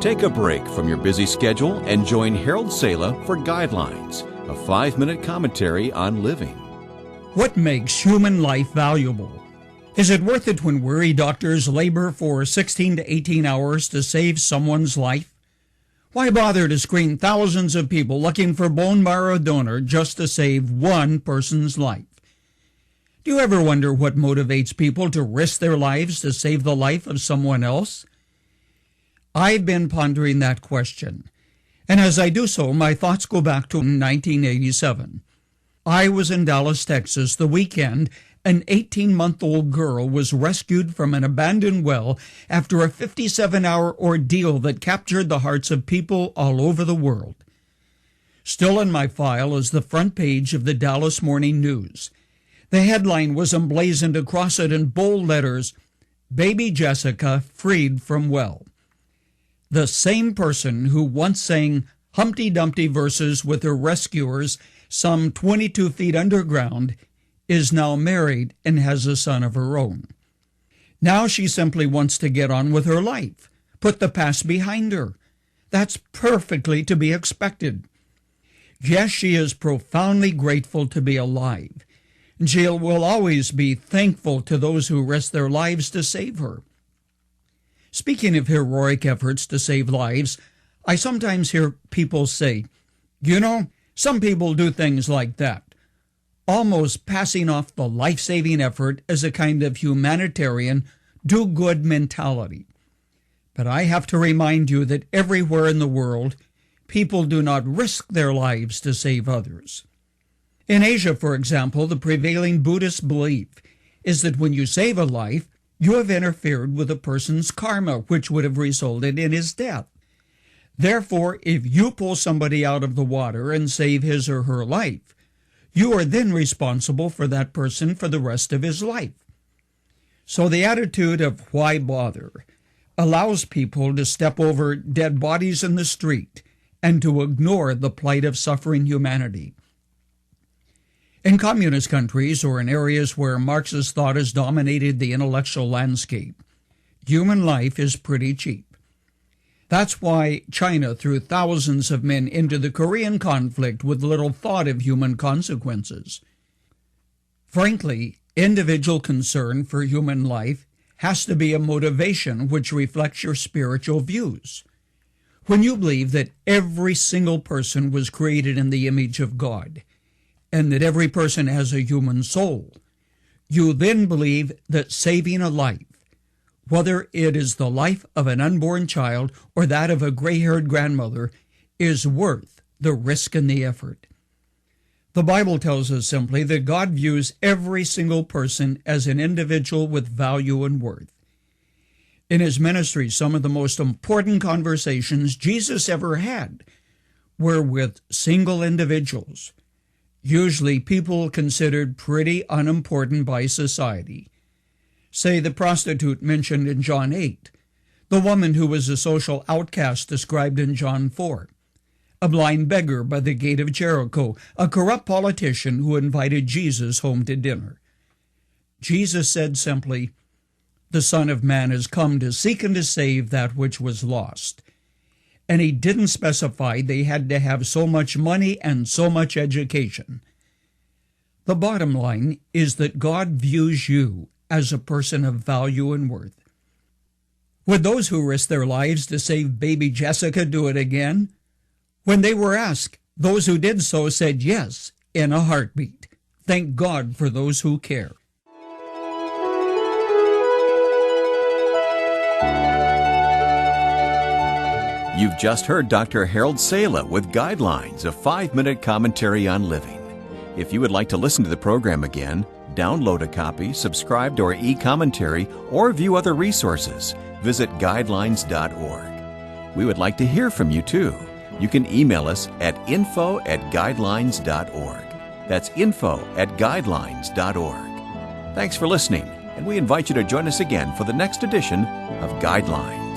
Take a break from your busy schedule and join Harold Sala for Guidelines, a 5-minute commentary on living. What makes human life valuable? Is it worth it when weary doctors labor for 16 to 18 hours to save someone's life? Why bother to screen thousands of people looking for bone marrow donor just to save one person's life? Do you ever wonder what motivates people to risk their lives to save the life of someone else? I've been pondering that question, and as I do so, my thoughts go back to 1987. I was in Dallas, Texas, the weekend an 18-month-old girl was rescued from an abandoned well after a 57-hour ordeal that captured the hearts of people all over the world. Still in my file is the front page of the Dallas Morning News. The headline was emblazoned across it in bold letters, "Baby Jessica Freed from Well." The same person who once sang Humpty Dumpty verses with her rescuers some 22 feet underground is now married and has a son of her own. Now she simply wants to get on with her life, put the past behind her. That's perfectly to be expected. Yes, she is profoundly grateful to be alive. She will always be thankful to those who risk their lives to save her. Speaking of heroic efforts to save lives, I sometimes hear people say, some people do things like that, almost passing off the life-saving effort as a kind of humanitarian, do-good mentality. But I have to remind you that everywhere in the world, people do not risk their lives to save others. In Asia, for example, the prevailing Buddhist belief is that when you save a life, you have interfered with a person's karma, which would have resulted in his death. Therefore, if you pull somebody out of the water and save his or her life, you are then responsible for that person for the rest of his life. So the attitude of why bother allows people to step over dead bodies in the street and to ignore the plight of suffering humanity. In communist countries or in areas where Marxist thought has dominated the intellectual landscape, human life is pretty cheap. That's why China threw thousands of men into the Korean conflict with little thought of human consequences. Frankly, individual concern for human life has to be a motivation which reflects your spiritual views. When you believe that every single person was created in the image of God, and that every person has a human soul, you then believe that saving a life, whether it is the life of an unborn child or that of a gray-haired grandmother, is worth the risk and the effort. The Bible tells us simply that God views every single person as an individual with value and worth. In his ministry, some of the most important conversations Jesus ever had were with single individuals, usually people considered pretty unimportant by society. Say the prostitute mentioned in John 8, the woman who was a social outcast described in John 4, a blind beggar by the gate of Jericho, a corrupt politician who invited Jesus home to dinner. Jesus said simply, "The Son of Man has come to seek and to save that which was lost." And he didn't specify they had to have so much money and so much education. The bottom line is that God views you as a person of value and worth. Would those who risk their lives to save baby Jessica do it again? When they were asked, those who did so said yes in a heartbeat. Thank God for those who care. You've just heard Dr. Harold Sala with Guidelines, a 5-minute commentary on living. If you would like to listen to the program again, download a copy, subscribe to our e-commentary, or view other resources, visit guidelines.org. We would like to hear from you too. You can email us at info@guidelines.org. That's info@guidelines.org. Thanks for listening, and we invite you to join us again for the next edition of Guidelines.